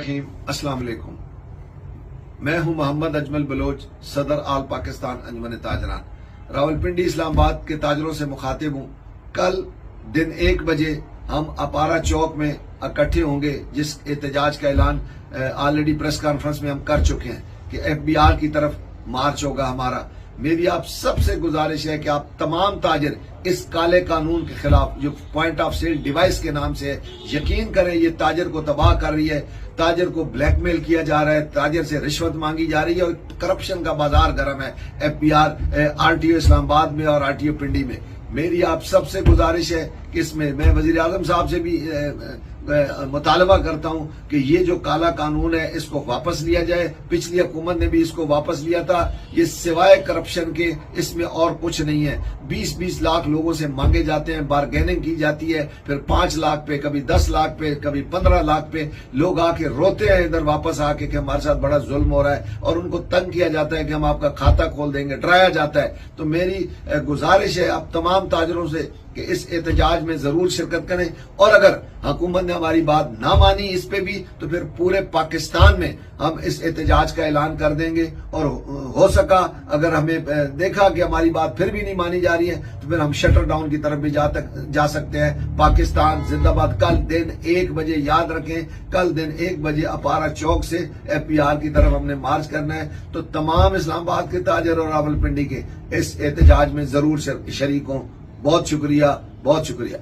अस्सलाम वालेकुम। मैं हूं मोहम्मद अजमल बलोच, सदर आल पाकिस्तान अंजुमन ताजरान। रावलपिंडी इस्लामाबाद के ताजरों से मुखातिब हूं। कल दिन 1 बजे हम अपारा चौक में इकट्ठे होंगे, जिस एहतजाज का ऐलान ऑलरेडी प्रेस कॉन्फ्रेंस में हम कर चुके हैं कि FBI की तरफ मार्च होगा हमारा। मेरी आप सबसे गुजारिश है कि आप तमाम ताजिर इस काले कानून के खिलाफ जो पॉइंट ऑफ सेल डिवाइस के नाम से है, यकीन करें ये ताजिर को तबाह कर रही है, ताजिर को ब्लैकमेल किया जा रहा है, ताजिर से रिश्वत मांगी जा रही है और करप्शन का बाजार गर्म है RTO इस्लामाबाद में और RTO पिंडी में। मेरी आप सबसे गुजारिश है कि इसमें मैं वजीर आजम साहब से भी मुतालबा करता हूं कि ये जो काला कानून है इसको वापस लिया जाए। पिछली हुकूमत ने भी इसको वापस लिया था। ये सिवाय करप्शन के इसमें और कुछ नहीं है। 20-20 लाख लोगों से मांगे जाते हैं, बारगेनिंग की जाती है, फिर 5 लाख पे, कभी 10 लाख पे, कभी 15 लाख पे लोग आके रोते हैं इधर वापस आके कि हमारे साथ बड़ा जुल्म हो रहा है, और उनको तंग किया जाता है कि हम आपका खाता खोल देंगे, डराया जाता है। तो मेरी गुजारिश है आप तमाम ताजरों से कि इस एहतजाज में जरूर शिरकत करें, और अगर हुकूमत ने हमारी बात ना मानी इस पे भी तो फिर पूरे पाकिस्तान में हम इस एहतजाज का ऐलान कर देंगे। और हो सका अगर हमें देखा कि हमारी बात फिर भी नहीं मानी जा रही है तो फिर हम शटर डाउन की तरफ भी जा सकते हैं। पाकिस्तान जिंदाबाद। कल दिन 1 बजे याद रखें, कल दिन 1 बजे अपारा चौक से FPR की तरफ हमने मार्च करना है। तो तमाम इस्लामाबाद के ताजर और रावलपिंडी के इस एहतजाज में जरूर शरीक हों। बहुत शुक्रिया, बहुत शुक्रिया।